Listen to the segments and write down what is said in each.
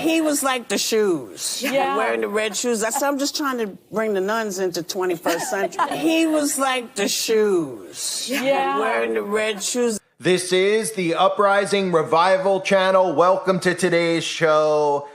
He was like the shoes. Yeah. Wearing the red shoes. I said, I'm just trying to bring the nuns into 21st century. He was like the shoes. Yeah. Wearing the red shoes. This is the Uprising Revival channel. Welcome to today's show.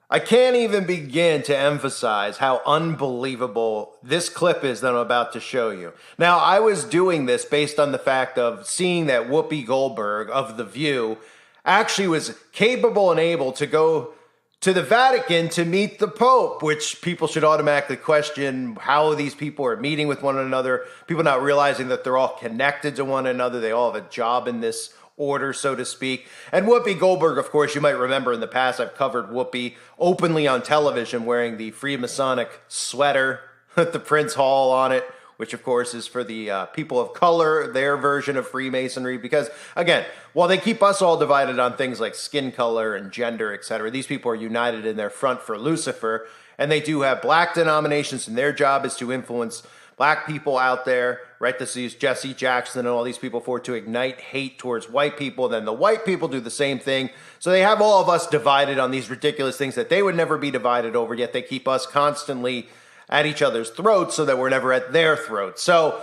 I can't even begin to emphasize how unbelievable this clip is that I'm about to show you. Now, I was doing this based on the fact of seeing that Whoopi Goldberg of The View actually was capable and able to go to the Vatican to meet the Pope, which people should automatically question how these people are meeting with one another. People not realizing that they're all connected to one another. They all have a job in this order, so to speak. And Whoopi Goldberg, of course, you might remember in the past, I've covered Whoopi openly on television wearing the Freemasonic sweater with the Prince Hall on it, which of course is for the people of color, their version of Freemasonry. Because again, while they keep us all divided on things like skin color and gender, etc., these people are united in their front for Lucifer. And they do have black denominations, and their job is to influence black people out there, right? This is Jesse Jackson and all these people for to ignite hate towards white people. Then the white people do the same thing. So they have all of us divided on these ridiculous things that they would never be divided over, yet they keep us constantly at each other's throats so that we're never at their throats. So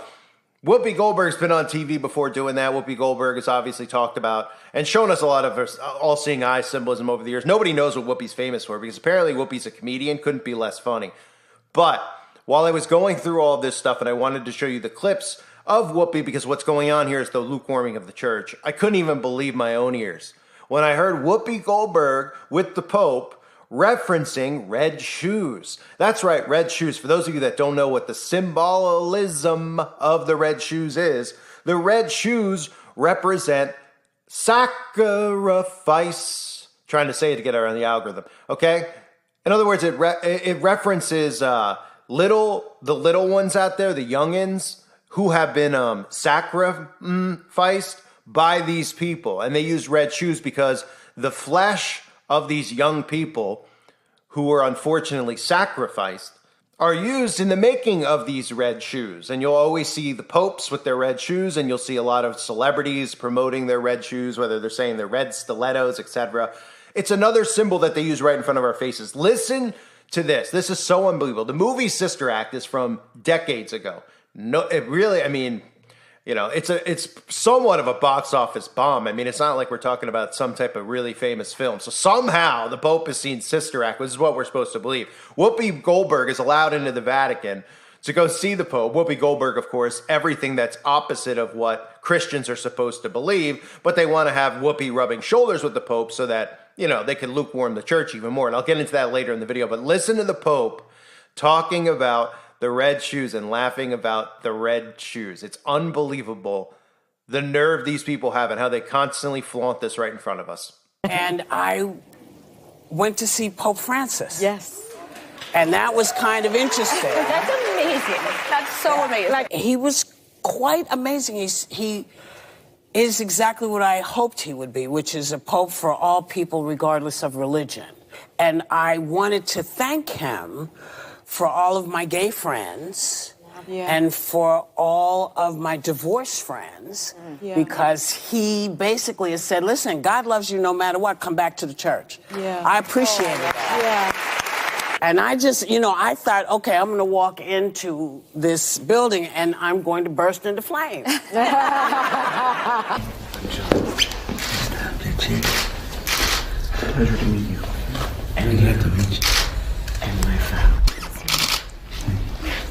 Whoopi Goldberg's been on TV before doing that. Whoopi Goldberg has obviously talked about and shown us a lot of her all-seeing eye symbolism over the years. Nobody knows what Whoopi's famous for because apparently Whoopi's a comedian, couldn't be less funny. But while I was going through all this stuff and I wanted to show you the clips of Whoopi because what's going on here is the lukewarming of the church, I couldn't even believe my own ears when I heard Whoopi Goldberg with the Pope referencing red shoes. That's right, red shoes. For those of you that don't know what the symbolism of the red shoes is, the red shoes represent sacrifice. Trying to say it to get around the algorithm, okay? In other words, it references the little ones out there, the youngins, who have been sacrificed by these people. And they use red shoes because the flesh of these young people who were unfortunately sacrificed are used in the making of these red shoes. And you'll always see the popes with their red shoes, and you'll see a lot of celebrities promoting their red shoes, whether they're saying they're red stilettos, etc. It's another symbol that they use right in front of our faces. Listen to this. This is so unbelievable. The movie Sister Act is from decades ago. No, it really, I mean, you know, it's somewhat of a box office bomb. I mean, it's not like we're talking about some type of really famous film. So somehow the Pope has seen Sister Act, which is what we're supposed to believe. Whoopi Goldberg is allowed into the Vatican to go see the Pope. Whoopi Goldberg, of course, everything that's opposite of what Christians are supposed to believe, but they want to have Whoopi rubbing shoulders with the Pope so that, you know, they can lukewarm the church even more. And I'll get into that later in the video. But listen to the Pope talking about the red shoes and laughing about the red shoes. It's unbelievable the nerve these people have and how they constantly flaunt this right in front of us. And I went to see Pope Francis. Yes. And that was kind of interesting. That's amazing. That's so amazing. Like, he was quite amazing. He is exactly what I hoped he would be, which is a pope for all people regardless of religion. And I wanted to thank him for all of my gay friends and for all of my divorced friends, because he basically has said, listen, God loves you no matter what, come back to the church. I appreciated that. And I just, you know, I thought, okay, I'm going to walk into this building and I'm going to burst into flames. Pleasure to meet you. And glad to meet you. And my family.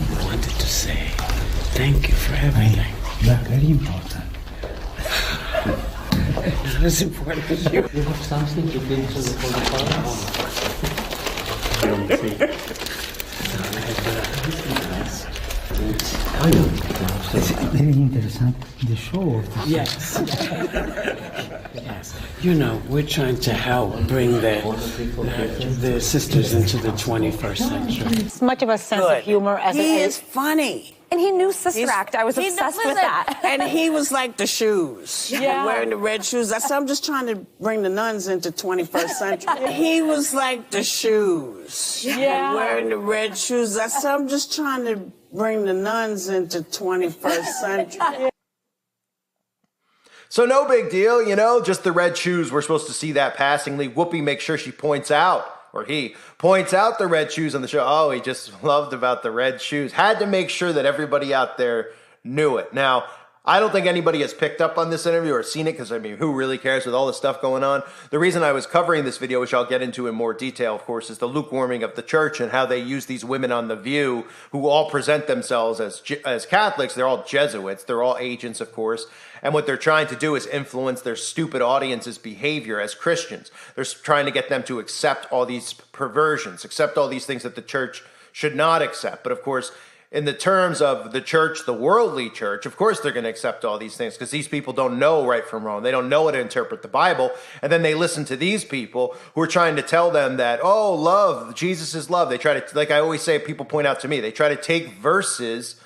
I wanted to say thank you for everything. That's very important. Not as important as you. You have something to bring to the Holy Father? It's very interesting, the show of the Yes. Yes. You know, we're trying to help bring the sisters into the 21st century. As much of a sense of humor as he it is funny. And he knew Sister Act. I was obsessed with that. And he was like the shoes. Wearing the red shoes. I said, I'm just trying to bring the nuns into 21st century. He was like the shoes. Wearing the red shoes. I said, I'm just trying to bring the nuns into 21st century. So no big deal, you know, just the red shoes. We're supposed to see that passingly. Whoopi makes sure she points out or he points out the red shoes on the show. Oh, he just loved about the red shoes. Had to make sure that everybody out there knew it. Now, I don't think anybody has picked up on this interview or seen it because, I mean, who really cares with all this stuff going on? The reason I was covering this video, which I'll get into in more detail, of course, is the lukewarming of the church and how they use these women on The View who all present themselves as Catholics. They're all Jesuits. They're all agents, of course. And what they're trying to do is influence their stupid audience's behavior as Christians. They're trying to get them to accept all these perversions, accept all these things that the church should not accept. But, of course, in the terms of the church, the worldly church, of course they're going to accept all these things because these people don't know right from wrong. They don't know how to interpret the Bible. And then they listen to these people who are trying to tell them that, oh, love, Jesus is love. They try to, like I always say, people point out to me, they try to take verses,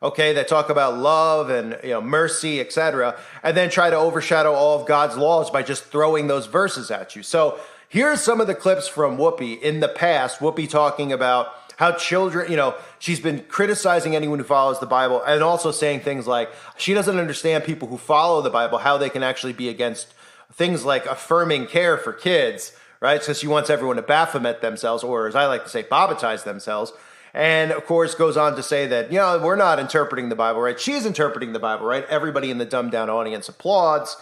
okay, that talk about love and mercy, etc., and then try to overshadow all of God's laws by just throwing those verses at you. So here's some of the clips from Whoopi in the past, Whoopi talking about how children, she's been criticizing anyone who follows the Bible and also saying things like she doesn't understand people who follow the Bible, how they can actually be against things like affirming care for kids, right? So she wants everyone to Baphomet themselves, or as I like to say, Bobbitize themselves. And of course goes on to say that, we're not interpreting the Bible, right? She's interpreting the Bible, right? Everybody in the dumbed down audience applauds.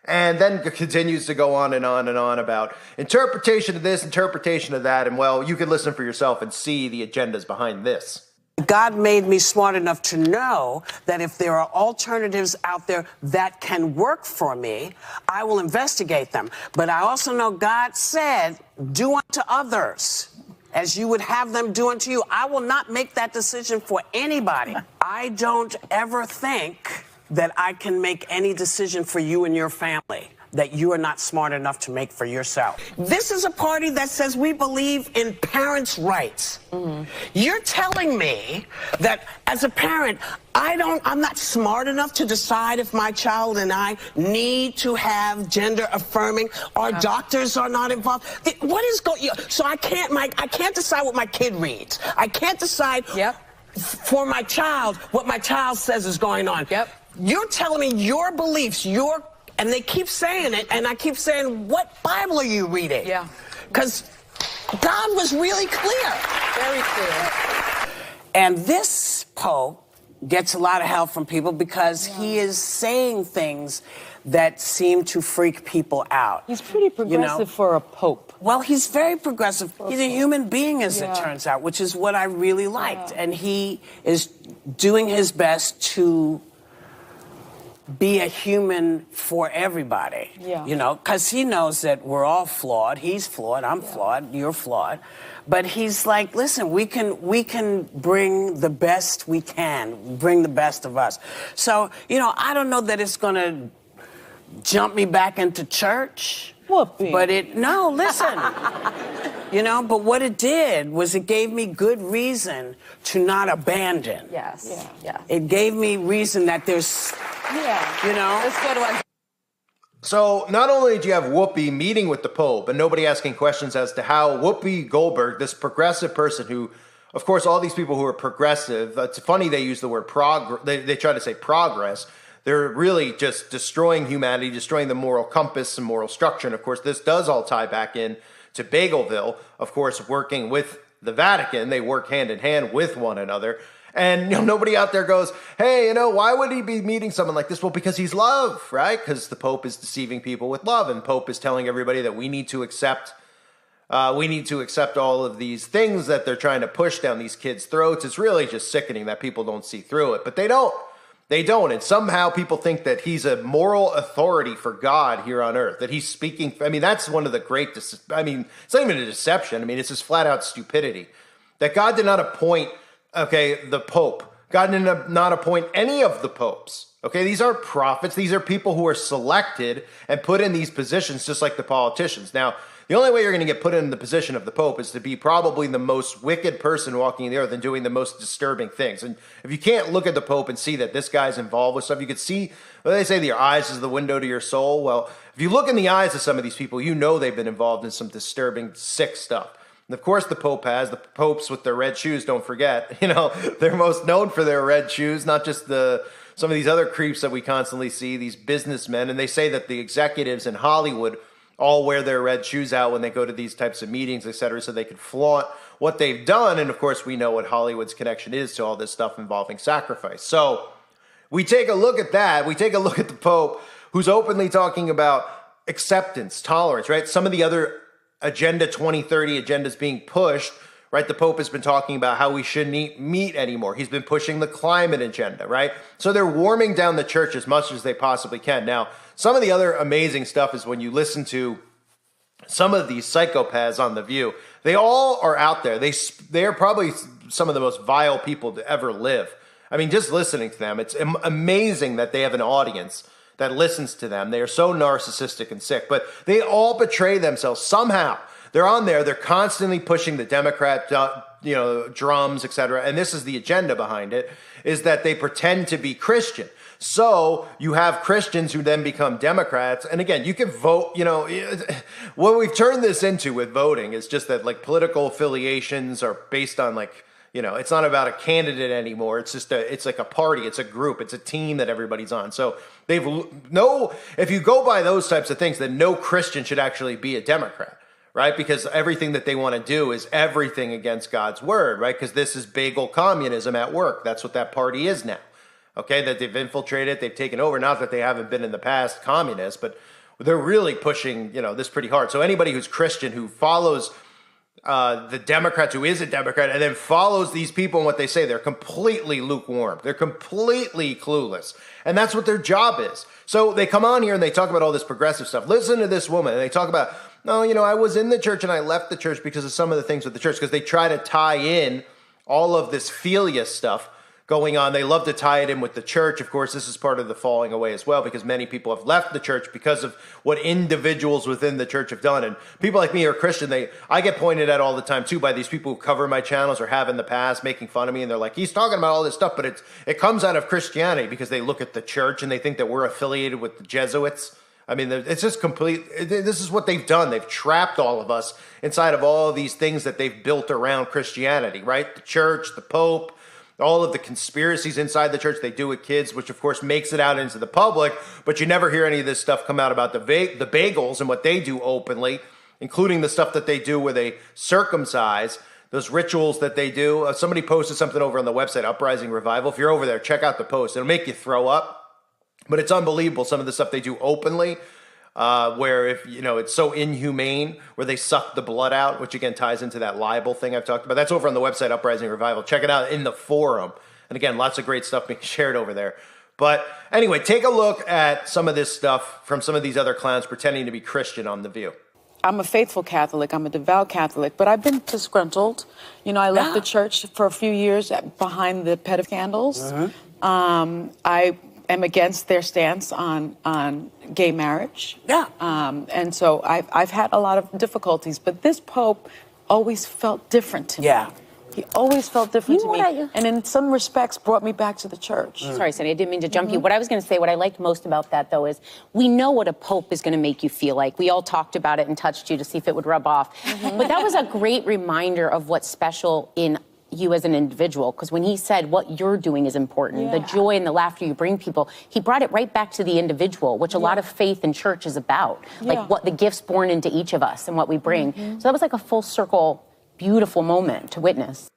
And then continues to go on and on and on about interpretation of this, interpretation of that. And, well, you can listen for yourself and see the agendas behind this. God made me smart enough to know that if there are alternatives out there that can work for me, I will investigate them. But I also know God said, do unto others as you would have them do unto you. I will not make that decision for anybody. I don't ever think that I can make any decision for you and your family that you are not smart enough to make for yourself. This is a party that says we believe in parents' rights. Mm-hmm. You're telling me that as a parent, I'm not smart enough to decide if my child and I need to have gender affirming. Our doctors are not involved. What is going on? So I can't decide what my kid reads. I can't decide for my child what my child says is going on. Yep. You're telling me your beliefs, and they keep saying it, and I keep saying, what Bible are you reading? Yeah. Because God was really clear. Very clear. And this Pope gets a lot of help from people because he is saying things that seem to freak people out. He's pretty progressive for a Pope. Well, he's very progressive. He's a human being, as it turns out, which is what I really liked. And he is doing his best to be a human for everybody, because he knows that we're all flawed. He's flawed, I'm flawed, you're flawed. But he's like, listen, we can bring the best we can, bring the best of us. So, I don't know that it's going to jump me back into church. Whoopi. But listen. But what it did was it gave me good reason to not abandon. Yes. Yeah. It gave me reason that there's, That's good one. So not only do you have Whoopi meeting with the Pope and nobody asking questions as to how Whoopi Goldberg, this progressive person who, of course, all these people who are progressive, it's funny they use the word they try to say progress. They're really just destroying humanity, destroying the moral compass and moral structure. And of course, this does all tie back in to Bagelville, of course, working with the Vatican. They work hand in hand with one another. And nobody out there goes, hey, why would he be meeting someone like this? Well, because he's love, right? Because the Pope is deceiving people with love. And Pope is telling everybody that we need to accept all of these things that they're trying to push down these kids' throats. It's really just sickening that people don't see through it. But they don't. They don't. And somehow people think that he's a moral authority for God here on earth, that he's speaking. I mean, that's one of the great, it's not even a deception. I mean, it's just flat out stupidity that God did not appoint, the Pope. God did not appoint any of the popes. Okay, these aren't prophets. These are people who are selected and put in these positions just like the politicians. Now, the only way you're going to get put in the position of the Pope is to be probably the most wicked person walking the earth and doing the most disturbing things. And if you can't look at the Pope and see that this guy's involved with stuff, you could see, they say your eyes is the window to your soul. Well, if you look in the eyes of some of these people, they've been involved in some disturbing, sick stuff. And of course the Pope has. The popes with their red shoes, don't forget. They're most known for their red shoes, not just some of these other creeps that we constantly see, these businessmen. And they say that the executives in Hollywood all wear their red shoes out when they go to these types of meetings, et cetera, so they can flaunt what they've done. And of course, we know what Hollywood's connection is to all this stuff involving sacrifice. So we take a look at that. We take a look at the Pope, who's openly talking about acceptance, tolerance, right? Some of the other Agenda 2030 agendas being pushed, right? The Pope has been talking about how we shouldn't eat meat anymore. He's been pushing the climate agenda, right? So they're warming down the church as much as they possibly can. Now, some of the other amazing stuff is when you listen to some of these psychopaths on The View, they all are out there. They're probably some of the most vile people to ever live. I mean, just listening to them, it's amazing that they have an audience that listens to them. They are so narcissistic and sick, but they all betray themselves somehow. They're on there. They're constantly pushing the Democrat, drums, etc. And this is the agenda behind it, is that they pretend to be Christian. So you have Christians who then become Democrats. And again, you can vote, what we've turned this into with voting is just that like political affiliations are based on it's not about a candidate anymore. It's just it's like a party. It's a group. It's a team that everybody's on. So if you go by those types of things, then no Christian should actually be a Democrat, right? Because everything that they want to do is everything against God's word, right? Because this is bagel communism at work. That's what that party is now, okay? That they've infiltrated, they've taken over. Not that they haven't been in the past communists, but they're really pushing, this pretty hard. So anybody who's Christian who follows the Democrats, who is a Democrat, and then follows these people and what they say, they're completely lukewarm. They're completely clueless. And that's what their job is. So they come on here and they talk about all this progressive stuff. Listen to this woman. And they talk about, no, I was in the church and I left the church because of some of the things with the church, because they try to tie in all of this philia stuff going on. They love to tie it in with the church. Of course, this is part of the falling away as well, because many people have left the church because of what individuals within the church have done. And people like me are Christian. I get pointed at all the time too by these people who cover my channels or have in the past, making fun of me. And they're like, he's talking about all this stuff, but it comes out of Christianity, because they look at the church and they think that we're affiliated with the Jesuits. I mean, it's just this is what they've done. They've trapped all of us inside of all of these things that they've built around Christianity, right? The church, the Pope, all of the conspiracies inside the church they do with kids, which of course makes it out into the public, but you never hear any of this stuff come out about the bagels and what they do openly, including the stuff that they do where they circumcise, those rituals that they do. Somebody posted something over on the website, Uprising Revival. If you're over there, check out the post. It'll make you throw up, but it's unbelievable some of the stuff they do openly. Where it's so inhumane, where they suck the blood out, which again ties into that libel thing I've talked about. That's over on the website, Uprising Revival. Check it out in the forum. And again, lots of great stuff being shared over there. But anyway, take a look at some of this stuff from some of these other clowns pretending to be Christian on The View. I'm a faithful Catholic. I'm a devout Catholic, but I've been disgruntled. I left the church for a few years behind the pet of candles. I am against their stance on gay marriage. And so I've had a lot of difficulties, but this Pope always felt different to me. He always felt different to me, and in some respects brought me back to the church. Sorry, Sonny, I didn't mean to jump you. What I was going to say, what I liked most about that, though, is we know what a Pope is going to make you feel like. We all talked about it and touched you to see if it would rub off. But that was a great reminder of what's special in you as an individual, because when he said what you're doing is important, the joy and the laughter you bring people, he brought it right back to the individual, which a lot of faith in church is about, like what the gifts born into each of us and what we bring. So that was like a full circle, beautiful moment to witness.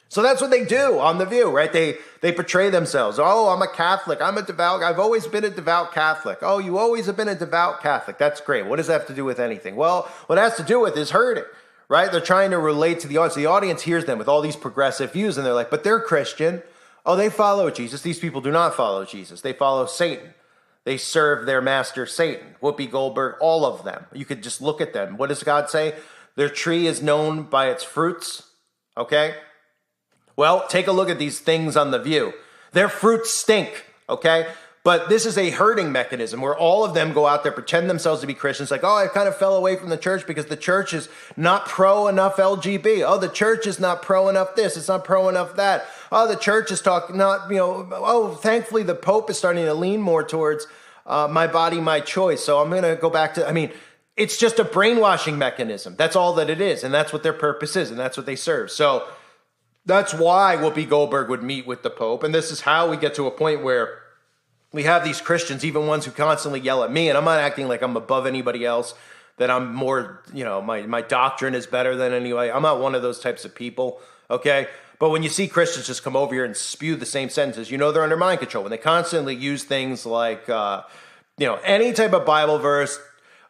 So that's what they do on The View, right? They portray themselves. Oh, I'm a Catholic. I've always been a devout Catholic. Oh, you always have been a devout Catholic. That's great. What does that have to do with anything? Well, what it has to do with is hurting. Right? They're trying to relate to the audience. The audience hears them with all these progressive views, and they're like, but they're Christian. Oh, they follow Jesus. These people do not follow Jesus. They follow Satan. They serve their master, Satan. Whoopi, Goldberg, all of them. You could just look at them. What does God say? Their tree is known by its fruits. Okay? Well, take a look at these things on The View. Their fruits stink. Okay? But this is a herding mechanism where all of them go out there, pretend themselves to be Christians, like, oh, I kind of fell away from the church because the church is not pro enough LGBT. Oh, the church is not pro enough this. It's not pro enough that. Oh, the church is thankfully the Pope is starting to lean more towards my body, my choice. So I'm going to go back to, it's just a brainwashing mechanism. That's all that it is. And that's what their purpose is. And that's what they serve. So that's why Whoopi Goldberg would meet with the Pope. And this is how we get to a point where we have these Christians, even ones who constantly yell at me, and I'm not acting like I'm above anybody else, that I'm more, my doctrine is better than anybody. I'm not one of those types of people, okay? But when you see Christians just come over here and spew the same sentences, they're under mind control. When they constantly use things like, any type of Bible verse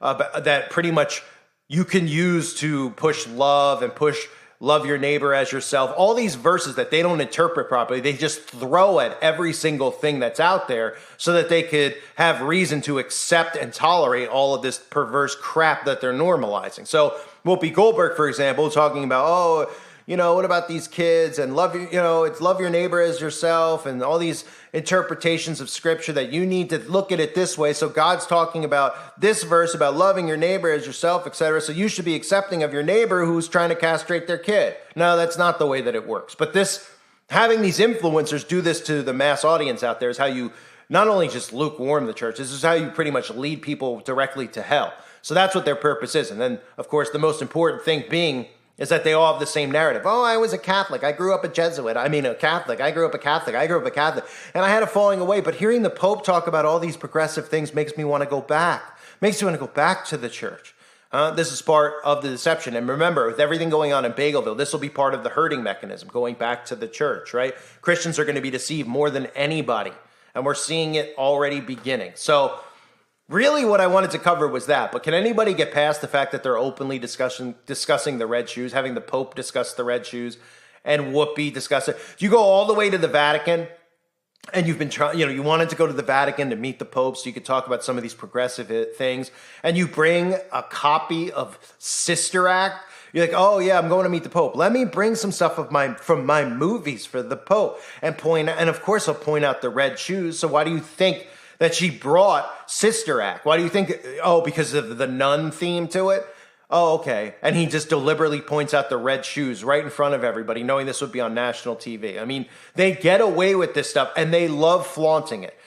that pretty much you can use to push love and push love your neighbor as yourself. All these verses that they don't interpret properly, they just throw at every single thing that's out there so that they could have reason to accept and tolerate all of this perverse crap that they're normalizing. So Whoopi Goldberg, for example, talking about, what about these kids and it's love your neighbor as yourself and all these interpretations of scripture that you need to look at it this way. So God's talking about this verse about loving your neighbor as yourself, etc. So you should be accepting of your neighbor who's trying to castrate their kid. No, that's not the way that it works. But having these influencers do this to the mass audience out there is how you not only just lukewarm the church, this is how you pretty much lead people directly to hell. So that's what their purpose is. And then, of course, the most important thing being is that they all have the same narrative. Oh, I was a Catholic. I grew up a Jesuit. A Catholic. I grew up a Catholic. I grew up a Catholic. And I had a falling away. But hearing the Pope talk about all these progressive things makes me want to go back. Makes me want to go back to the church. This is part of the deception. And remember, with everything going on in Bagelville, this will be part of the herding mechanism, going back to the church, right? Christians are going to be deceived more than anybody. And we're seeing it already beginning. So really what I wanted to cover was that, but can anybody get past the fact that they're openly discussing the red shoes, having the Pope discuss the red shoes and Whoopi discuss it? You go all the way to the Vatican and you've been trying, you wanted to go to the Vatican to meet the Pope so you could talk about some of these progressive things, and you bring a copy of Sister Act. You're like, oh yeah, I'm going to meet the Pope. Let me bring some stuff from my movies for the Pope and of course I'll point out the red shoes. So why do you think that she brought Sister Act? Why do you think? Oh, because of the nun theme to it? Oh, okay. And he just deliberately points out the red shoes right in front of everybody, knowing this would be on national TV. I mean, they get away with this stuff and they love flaunting it.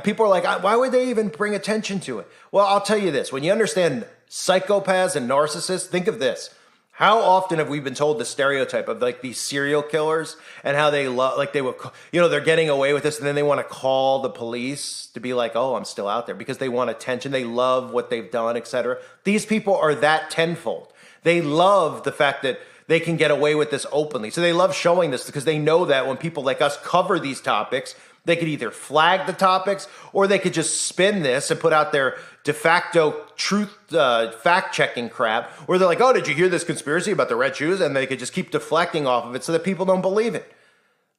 People are like, why would they even bring attention to it? Well, I'll tell you this. When you understand psychopaths and narcissists, think of this. How often have we been told the stereotype of like these serial killers and how they love, like they would, they're getting away with this and then they want to call the police to be like, oh, I'm still out there because they want attention. They love what they've done, etc. These people are that tenfold. They love the fact that they can get away with this openly. So they love showing this because they know that when people like us cover these topics, they could either flag the topics or they could just spin this and put out their de facto truth fact-checking crap where they're like, oh, did you hear this conspiracy about the red shoes? And they could just keep deflecting off of it so that people don't believe it.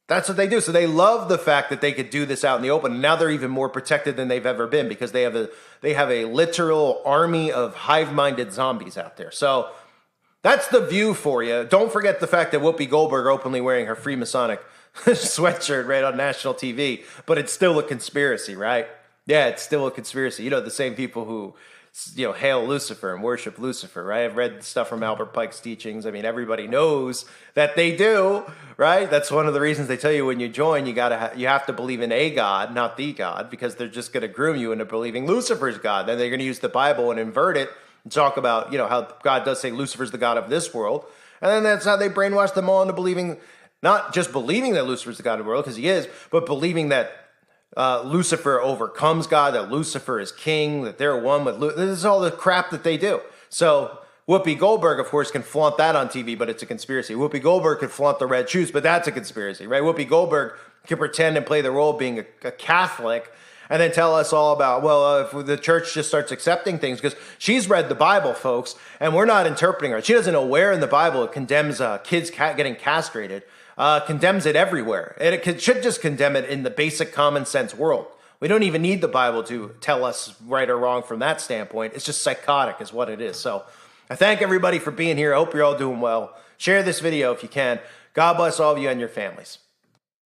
That's what they do. So they love the fact that they could do this out in the open. And now they're even more protected than they've ever been because they have a literal army of hive-minded zombies out there. So that's the view for you. Don't forget the fact that Whoopi Goldberg openly wearing her Freemasonic sweatshirt right on national TV, but it's still a conspiracy, right? Yeah, it's still a conspiracy. The same people who, hail Lucifer and worship Lucifer, right? I've read stuff from Albert Pike's teachings. I mean, everybody knows that they do, right? That's one of the reasons they tell you when you join, you have to believe in a God, not the God, because they're just going to groom you into believing Lucifer's God. Then they're going to use the Bible and invert it and talk about, how God does say Lucifer's the God of this world. And then that's how they brainwash them all into believing, not just believing that Lucifer's the God of the world, because he is, but believing that Lucifer overcomes God, that Lucifer is king, that they're one with Lucifer. This is all the crap that they do. So Whoopi Goldberg, of course, can flaunt that on TV, but it's a conspiracy. Whoopi Goldberg could flaunt the red shoes, but that's a conspiracy, right? Whoopi Goldberg can pretend and play the role of being a Catholic and then tell us all about, if the church just starts accepting things, because she's read the Bible, folks, and we're not interpreting her. She doesn't know where in the Bible it condemns kids getting castrated. Condemns it everywhere. And it should just condemn it in the basic common sense world. We don't even need the Bible to tell us right or wrong from that standpoint. It's just psychotic is what it is. So I thank everybody for being here. I hope you're all doing well. Share this video if you can. God bless all of you and your families.